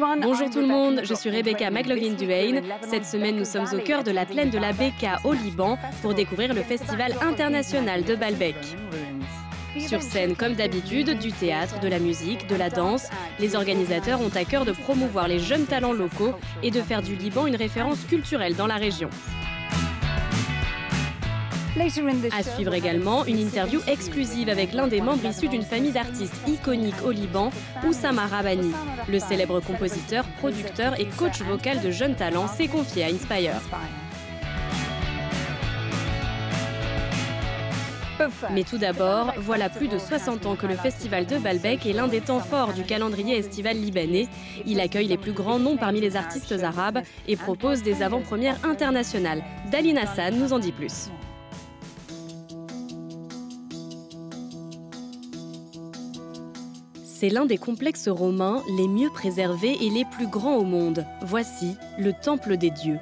Bonjour tout le monde, je suis Rebecca McLaughlin-Duane. Cette semaine, nous sommes au cœur de la plaine de la Bekaa au Liban pour découvrir le Festival international de Baalbek. Sur scène, comme d'habitude, du théâtre, de la musique, de la danse, les organisateurs ont à cœur de promouvoir les jeunes talents locaux et de faire du Liban une référence culturelle dans la région. À suivre également une interview exclusive avec l'un des membres issus d'une famille d'artistes iconiques au Liban, Oussama Rabbani. Le célèbre compositeur, producteur et coach vocal de jeunes talents s'est confié à Inspire. Mais tout d'abord, voilà plus de 60 ans que le festival de Baalbek est l'un des temps forts du calendrier estival libanais. Il accueille les plus grands noms parmi les artistes arabes et propose des avant-premières internationales. Daline Hassan nous en dit plus. C'est l'un des complexes romains les mieux préservés et les plus grands au monde. Voici le Temple des dieux.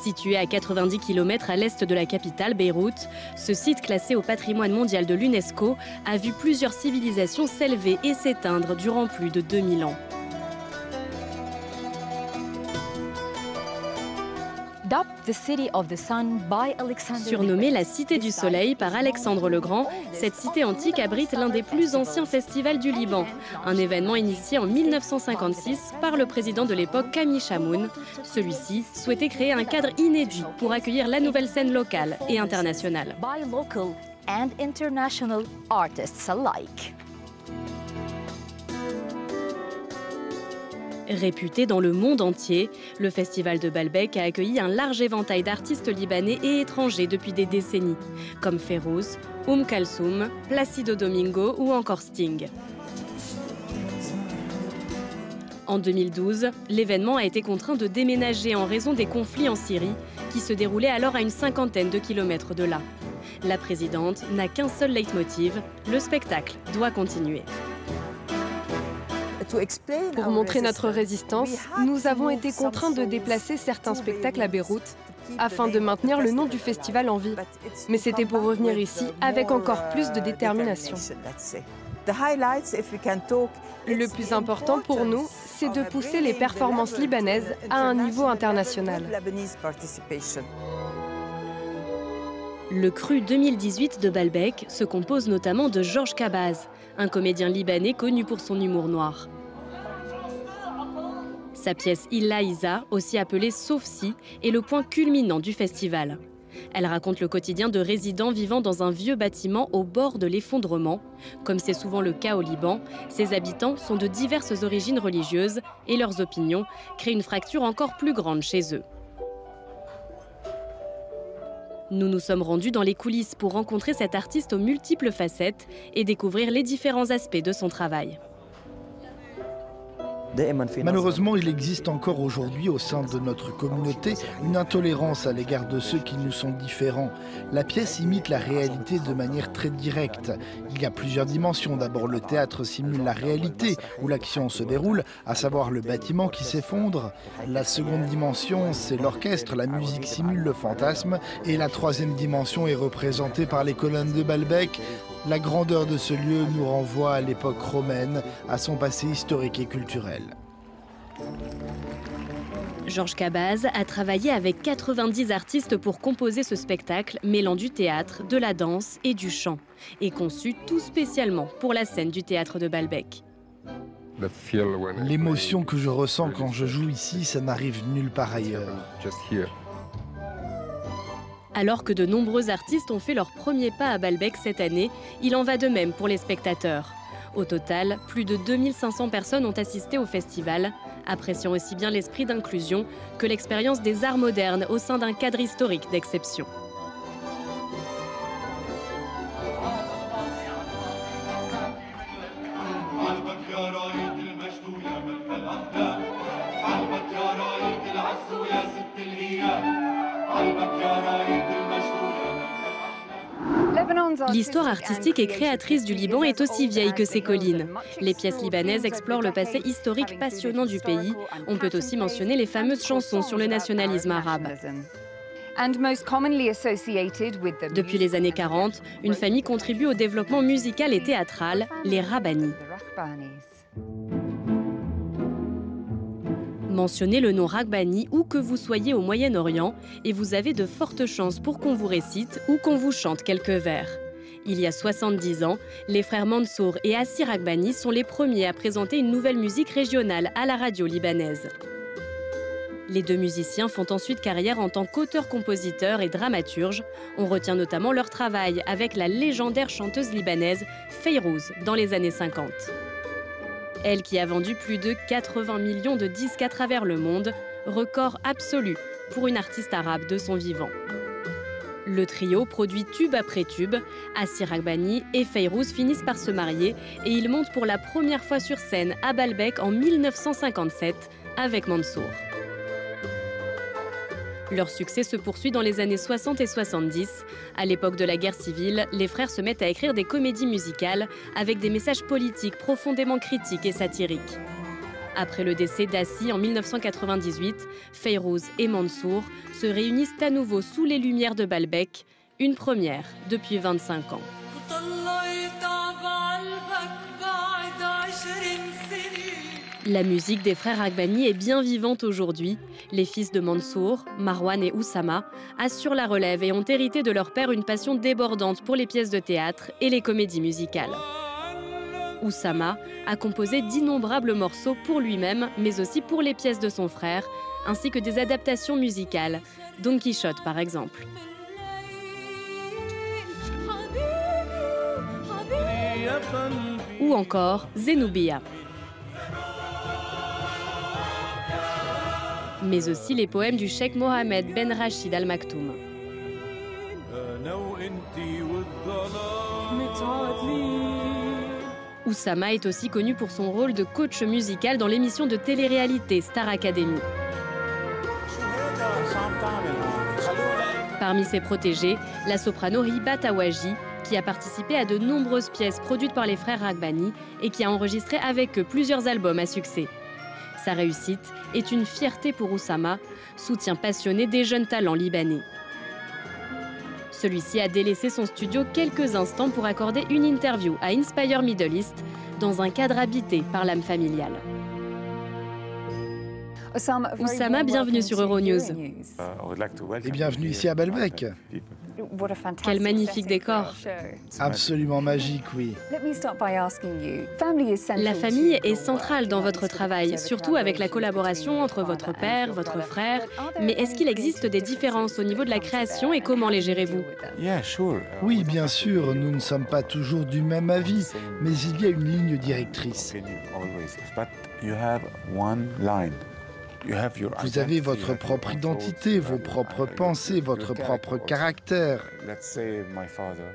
Situé à 90 km à l'est de la capitale, Beyrouth, ce site classé au patrimoine mondial de l'UNESCO a vu plusieurs civilisations s'élever et s'éteindre durant plus de 2000 ans. Surnommée la Cité du Soleil par Alexandre le Grand, cette cité antique abrite l'un des plus anciens festivals du Liban. Un événement initié en 1956 par le président de l'époque, Camille Chamoun. Celui-ci souhaitait créer un cadre inédit pour accueillir la nouvelle scène locale et internationale. Réputé dans le monde entier, le festival de Baalbek a accueilli un large éventail d'artistes libanais et étrangers depuis des décennies, comme Férouz, Kalsoum, Placido Domingo ou encore Sting. En 2012, l'événement a été contraint de déménager en raison des conflits en Syrie, qui se déroulaient alors à une cinquantaine de kilomètres de là. La présidente n'a qu'un seul leitmotiv, le spectacle doit continuer. Pour montrer notre résistance, nous avons été contraints de déplacer certains spectacles à Beyrouth afin de maintenir le nom du festival en vie. Mais c'était pour revenir ici avec encore plus de détermination. Le plus important pour nous, c'est de pousser les performances libanaises à un niveau international. Le cru 2018 de Baalbek se compose notamment de Georges Kabaz, un comédien libanais connu pour son humour noir. Sa pièce Illa Isa, aussi appelée Sauf si, est le point culminant du festival. Elle raconte le quotidien de résidents vivant dans un vieux bâtiment au bord de l'effondrement. Comme c'est souvent le cas au Liban, ses habitants sont de diverses origines religieuses et leurs opinions créent une fracture encore plus grande chez eux. Nous nous sommes rendus dans les coulisses pour rencontrer cet artiste aux multiples facettes et découvrir les différents aspects de son travail. Malheureusement, il existe encore aujourd'hui au sein de notre communauté une intolérance à l'égard de ceux qui nous sont différents. La pièce imite la réalité de manière très directe. Il y a plusieurs dimensions. D'abord, le théâtre simule la réalité où l'action se déroule, à savoir le bâtiment qui s'effondre. La seconde dimension, c'est l'orchestre. La musique simule le fantasme. Et la troisième dimension est représentée par les colonnes de Baalbek. La grandeur de ce lieu nous renvoie à l'époque romaine, à son passé historique et culturel. Georges Kabaz a travaillé avec 90 artistes pour composer ce spectacle mêlant du théâtre, de la danse et du chant, et conçu tout spécialement pour la scène du théâtre de Baalbek. L'émotion que je ressens quand je joue ici, ça n'arrive nulle part ailleurs. Alors que de nombreux artistes ont fait leur premier pas à Baalbek cette année, il en va de même pour les spectateurs. Au total, plus de 2500 personnes ont assisté au festival, appréciant aussi bien l'esprit d'inclusion que l'expérience des arts modernes au sein d'un cadre historique d'exception. L'histoire artistique et créatrice du Liban est aussi vieille que ses collines. Les pièces libanaises explorent le passé historique passionnant du pays. On peut aussi mentionner les fameuses chansons sur le nationalisme arabe. Depuis les années 40, une famille contribue au développement musical et théâtral, les Rabbani. Mentionnez le nom Raghbani où que vous soyez au Moyen-Orient et vous avez de fortes chances pour qu'on vous récite ou qu'on vous chante quelques vers. Il y a 70 ans, les frères Mansour et Assi Raghbani sont les premiers à présenter une nouvelle musique régionale à la radio libanaise. Les deux musiciens font ensuite carrière en tant qu'auteurs-compositeurs et dramaturges. On retient notamment leur travail avec la légendaire chanteuse libanaise Fayrouz dans les années 50. Elle qui a vendu plus de 80 millions de disques à travers le monde, record absolu pour une artiste arabe de son vivant. Le trio produit tube après tube. Assi Raghbani et Fayrouz finissent par se marier et ils montent pour la première fois sur scène à Baalbek en 1957 avec Mansour. Leur succès se poursuit dans les années 60 et 70. À l'époque de la guerre civile, les frères se mettent à écrire des comédies musicales avec des messages politiques profondément critiques et satiriques. Après le décès d'Assi en 1998, Fayrouz et Mansour se réunissent à nouveau sous les lumières de Baalbek, une première depuis 25 ans. La musique des frères Raghbani est bien vivante aujourd'hui. Les fils de Mansour, Marwan et Oussama, assurent la relève et ont hérité de leur père une passion débordante pour les pièces de théâtre et les comédies musicales. Oussama a composé d'innombrables morceaux pour lui-même, mais aussi pour les pièces de son frère, ainsi que des adaptations musicales, Don Quichotte par exemple. Ou encore Zenoubia. Mais aussi les poèmes du cheikh Mohamed Ben Rachid Al Maktoum. Oussama est aussi connu pour son rôle de coach musical dans l'émission de télé-réalité Star Academy. Parmi ses protégés, la soprano Hiba Tawaji, qui a participé à de nombreuses pièces produites par les frères Raghbani et qui a enregistré avec eux plusieurs albums à succès. Sa réussite est une fierté pour Oussama, soutien passionné des jeunes talents libanais. Celui-ci a délaissé son studio quelques instants pour accorder une interview à Inspire Middle East dans un cadre habité par l'âme familiale. Oussama, bienvenue sur Euronews. Et bienvenue ici à Baalbek. Quel magnifique décor. Absolument magique, oui. La famille est centrale dans votre travail, surtout avec la collaboration entre votre père, votre frère. Mais est-ce qu'il existe des différences au niveau de la création et comment les gérez-vous? Oui, bien sûr, nous ne sommes pas toujours du même avis, mais il y a une ligne directrice. Vous avez votre propre identité, vos propres pensées, votre propre caractère.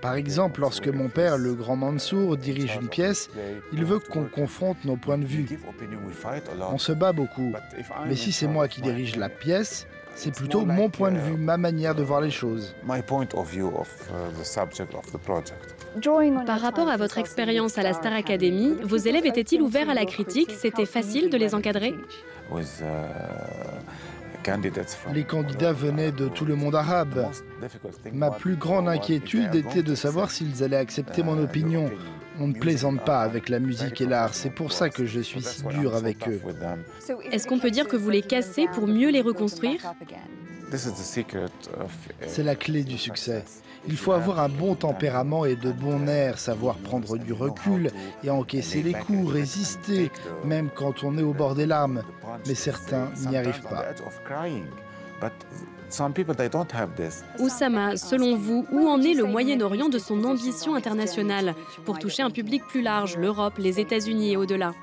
Par exemple, lorsque mon père, le grand Mansour, dirige une pièce, il veut qu'on confronte nos points de vue. On se bat beaucoup, mais si c'est moi qui dirige la pièce, c'est plutôt mon point de vue, ma manière de voir les choses. Par rapport à votre expérience à la Star Academy, vos élèves étaient-ils ouverts à la critique? C'était facile de les encadrer? Les candidats venaient de tout le monde arabe. Ma plus grande inquiétude était de savoir s'ils allaient accepter mon opinion. On ne plaisante pas avec la musique et l'art, c'est pour ça que je suis si dur avec eux. Est-ce qu'on peut dire que vous les cassez pour mieux les reconstruire? C'est la clé du succès. Il faut avoir un bon tempérament et de bons nerfs, savoir prendre du recul et encaisser les coups, résister, même quand on est au bord des larmes. Mais certains n'y arrivent pas. Oussama, selon vous, où en est le Moyen-Orient de son ambition internationale pour toucher un public plus large, l'Europe, les États-Unis et au-delà?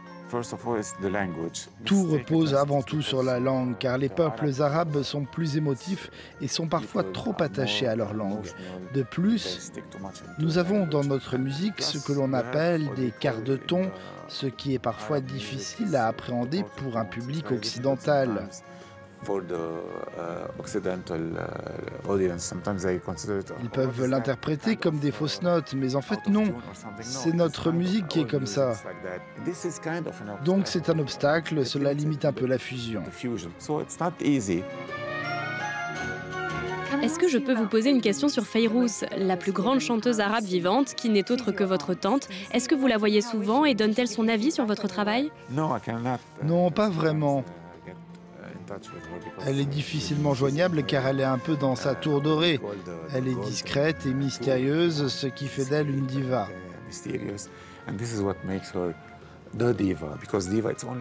Tout repose avant tout sur la langue, car les peuples arabes sont plus émotifs et sont parfois trop attachés à leur langue. De plus, nous avons dans notre musique ce que l'on appelle des quarts de ton, ce qui est parfois difficile à appréhender pour un public occidental. Ils peuvent l'interpréter comme des fausses notes, mais en fait non, c'est notre musique qui est comme ça. Donc c'est un obstacle, cela limite un peu la fusion. Est-ce que je peux vous poser une question sur Fayrouz, la plus grande chanteuse arabe vivante, qui n'est autre que votre tante? Est-ce que vous la voyez souvent et donne-t-elle son avis sur votre travail? Non, pas vraiment. Elle est difficilement joignable car elle est un peu dans sa tour dorée. Elle est discrète et mystérieuse, ce qui fait d'elle une diva.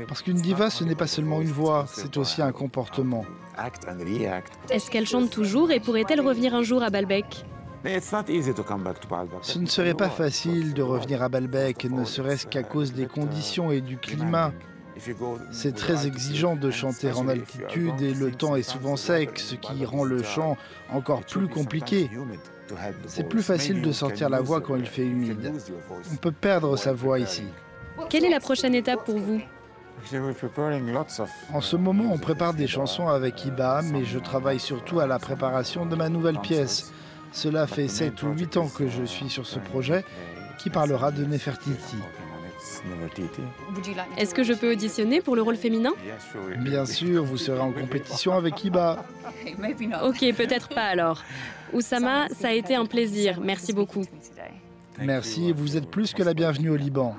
Parce qu'une diva, ce n'est pas seulement une voix, c'est aussi un comportement. Est-ce qu'elle chante toujours et pourrait-elle revenir un jour à Baalbek? Ce ne serait pas facile de revenir à Baalbek, ne serait-ce qu'à cause des conditions et du climat. C'est très exigeant de chanter en altitude et le temps est souvent sec, ce qui rend le chant encore plus compliqué. C'est plus facile de sortir la voix quand il fait humide. On peut perdre sa voix ici. Quelle est la prochaine étape pour vous? En ce moment, on prépare des chansons avec Hiba, mais je travaille surtout à la préparation de ma nouvelle pièce. Cela fait 7 ou 8 ans que je suis sur ce projet qui parlera de Nefertiti. Est-ce que je peux auditionner pour le rôle féminin? Bien sûr, vous serez en compétition avec Hiba. Ok, peut-être pas alors. Oussama, ça a été un plaisir. Merci beaucoup. Merci, vous êtes plus que la bienvenue au Liban.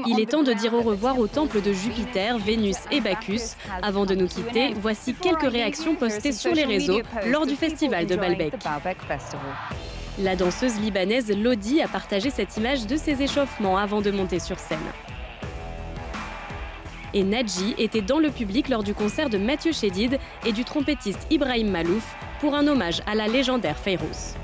Il est temps de dire au revoir au temple de Jupiter, Vénus et Bacchus. Avant de nous quitter, voici quelques réactions postées sur les réseaux lors du festival de Baalbek. La danseuse libanaise Lodi a partagé cette image de ses échauffements avant de monter sur scène. Et Nadji était dans le public lors du concert de Mathieu Chédid et du trompettiste Ibrahim Malouf pour un hommage à la légendaire Fayrouz.